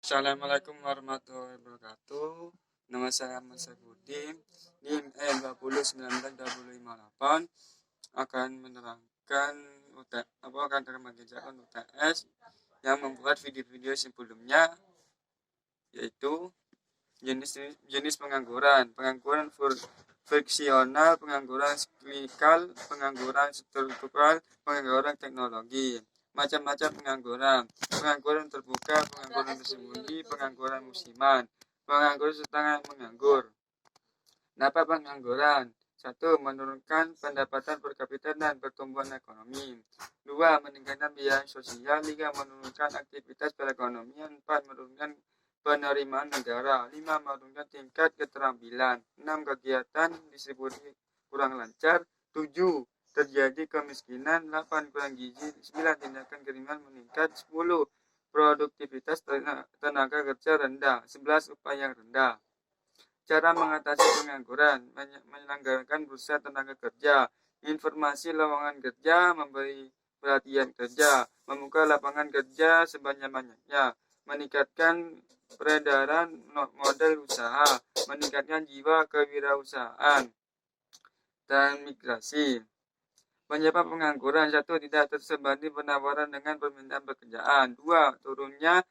Assalamualaikum warahmatullahi wabarakatuh. Nama saya Ahmad Saifuddin. NIM N20928 akan menerangkan mengerjakan UTS yang membuat video-video sebelumnya, yaitu jenis pengangguran friksional, pengangguran siklikal, pengangguran struktural, pengangguran teknologi. Macam-macam pengangguran terbuka, pengangguran tersembunyi, pengangguran musiman, pengangguran setengah menganggur. Kenapa pengangguran? 1. Menurunkan pendapatan per kapita dan pertumbuhan ekonomi. 2. Meningkatkan biaya sosial. 3. Menurunkan aktivitas perekonomian. 4. Menurunkan penerimaan negara. 5. Menurunkan tingkat keterampilan. 6. Kegiatan distribusi kurang lancar. 7. Terjadi kemiskinan. 8. Kurang gizi. 9. Tindakan kriminal meningkat. 10. Produktivitas tenaga kerja rendah. 11. Upaya rendah. Cara mengatasi pengangguran: menyelenggarakan bursa tenaga kerja, informasi lowongan kerja, memberi pelatihan kerja, membuka lapangan kerja sebanyak-banyaknya, meningkatkan peredaran modal usaha, meningkatkan jiwa kewirausahaan, dan migrasi. Penyebab pengangguran: 1. Tidak tersebarnya penawaran dengan permintaan pekerjaan. 2. Turunnya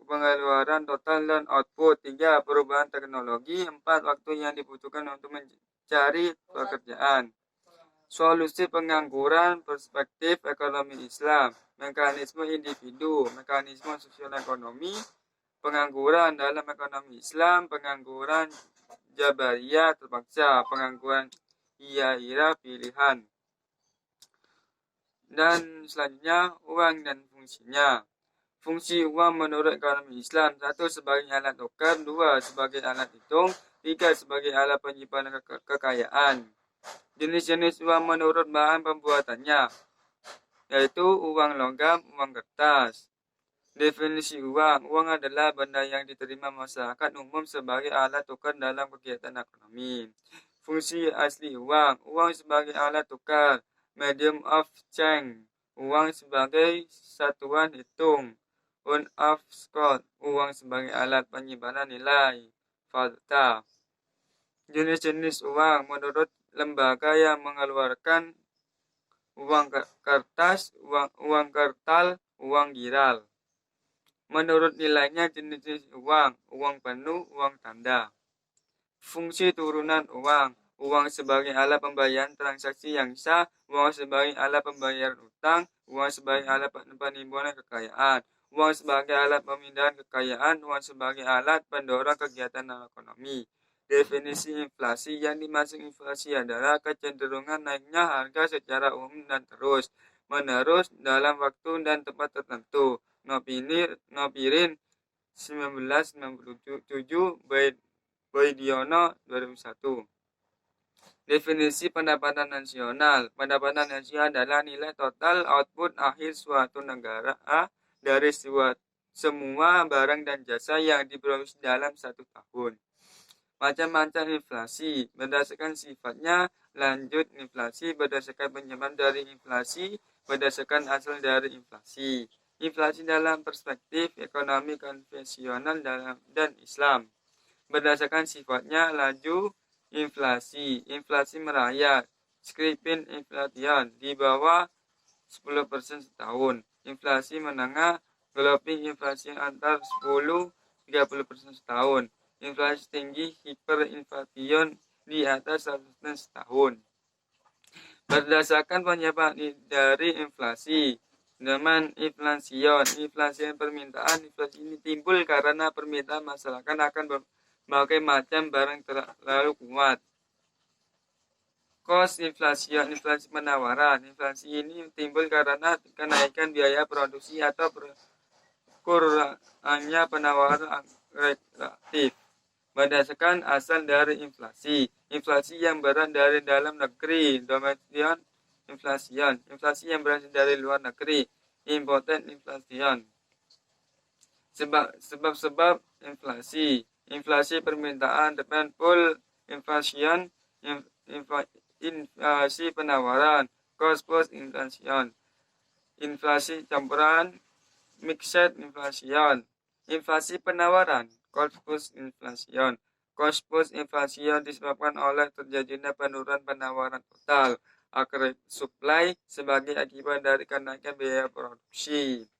pengeluaran total dan output. 3. Perubahan teknologi. 4. Waktu yang dibutuhkan untuk mencari pekerjaan. Solusi pengangguran perspektif ekonomi Islam. Mekanisme individu, mekanisme sosial ekonomi, pengangguran dalam ekonomi Islam, pengangguran jabariyah terpaksa, pengangguran iya pilihan. Dan selanjutnya, uang dan fungsinya. Fungsi uang menurut ekonomi Islam: 1. Sebagai alat tukar. 2. Sebagai alat hitung. 3. Sebagai alat penyimpanan kekayaan. Jenis-jenis uang menurut bahan pembuatannya, yaitu uang logam, uang kertas. Definisi uang: uang adalah benda yang diterima masyarakat umum sebagai alat tukar dalam kegiatan ekonomi. Fungsi asli uang: uang sebagai alat tukar, medium of change, uang sebagai satuan hitung, unit of score, uang sebagai alat penyimpanan nilai, valuta. Jenis-jenis uang menurut lembaga yang mengeluarkan: uang kertas, uang kertal, uang giral. Menurut nilainya, jenis uang: uang penuh, uang tanda. Fungsi turunan uang: uang sebagai alat pembayaran transaksi yang sah, uang sebagai alat pembayaran utang, uang sebagai alat penimbunan kekayaan, uang sebagai alat pemindahan kekayaan, uang sebagai alat pendorong kegiatan ekonomi. Definisi inflasi: yang dimaksud inflasi adalah kecenderungan naiknya harga secara umum dan terus-menerus dalam waktu dan tempat tertentu. Nopirin 1997, Boydiono 2001. Definisi pendapatan nasional: pendapatan nasional adalah nilai total output akhir suatu negara dari semua barang dan jasa yang diproduksi dalam satu tahun. Macam-macam inflasi berdasarkan sifatnya: lanjut inflasi berdasarkan penyebab dari inflasi, berdasarkan asal dari inflasi. Inflasi dalam perspektif ekonomi konvensional dan Islam. Berdasarkan sifatnya: laju inflasi, inflasi merayap, skripin inflation, di bawah 10% setahun. Inflasi menengah, galloping inflasi antar 10-30% setahun. Inflasi tinggi, hiperinflation, di atas 100% setahun. Berdasarkan penyebab dari inflasi: demand inflation, inflasi permintaan. Inflasi ini timbul karena permintaan masyarakat akan berbagai macam barang terlalu kuat. Cost inflation, inflasi penawaran. Inflasi ini timbul karena kenaikan biaya produksi atau kurangnya penawaran relatif. Berdasarkan asal dari inflasi: inflasi yang berasal dari dalam negeri, domestic inflation. Inflasi yang berasal dari luar negeri, imported inflation. Sebab-sebab inflasi: inflasi permintaan, demand pull inflation, inflasi penawaran, cost push inflation. Inflasi campuran, mixed inflation. Inflasi penawaran, cost push inflation. Cost push inflation disebabkan oleh terjadinya penurunan penawaran total agar supply sebagai akibat dari kenaikan biaya produksi.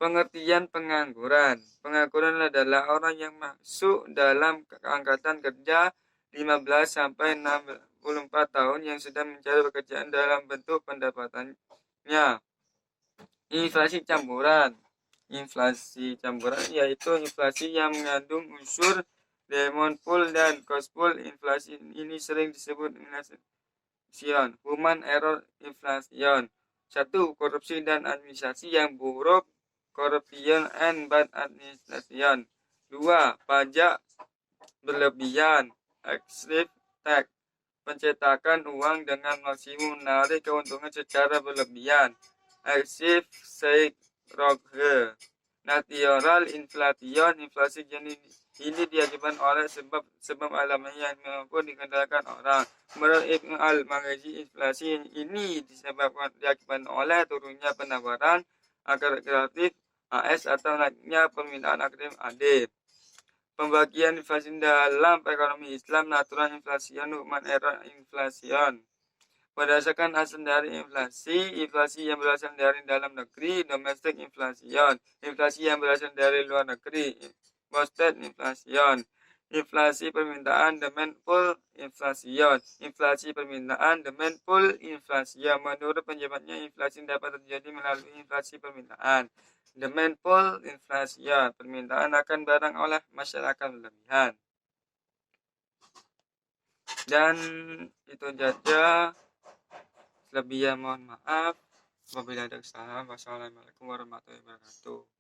Pengertian pengangguran. Pengangguran adalah orang yang masuk dalam angkatan kerja 15 sampai 64 tahun yang sedang mencari pekerjaan dalam bentuk pendapatannya. Inflasi campuran. Inflasi campuran yaitu inflasi yang mengandung unsur demand pull dan cost pull. Inflasi ini sering disebut inflation, human error inflation. 1. Korupsi dan administrasi yang buruk, corruption and bad administration. 2. Pajak berlebihan, excessive tax. Pencetakan uang dengan maksimum menarik keuntungan secara berlebihan, excessive sharecropper. Natural inflation, inflasi jenis ini diakibatkan oleh sebab alamiah yang mampu dikendalikan orang. Menurut Ibn al-Maghazi, inflasi ini diakibatkan oleh turunnya penawaran agar kreatif AS atau naiknya permintaan akademik AD. Pembagian inflasi dalam ekonomi Islam, natural inflation, human error inflation. Berdasarkan hasil dari inflasi, inflasi yang berasal dari dalam negeri, domestic inflation, inflasi yang berasal dari luar negeri, boosted inflation, inflasi permintaan, demand pull inflation, inflasi permintaan, demand pull inflation. Menurut penjabatnya, inflasi dapat terjadi melalui inflasi permintaan, demand pull inflation, permintaan akan barang oleh masyarakat berlebihan. Dan itu saja. Lebihnya mohon maaf. Wabillahi taufiq. Wassalamualaikum warahmatullahi wabarakatuh.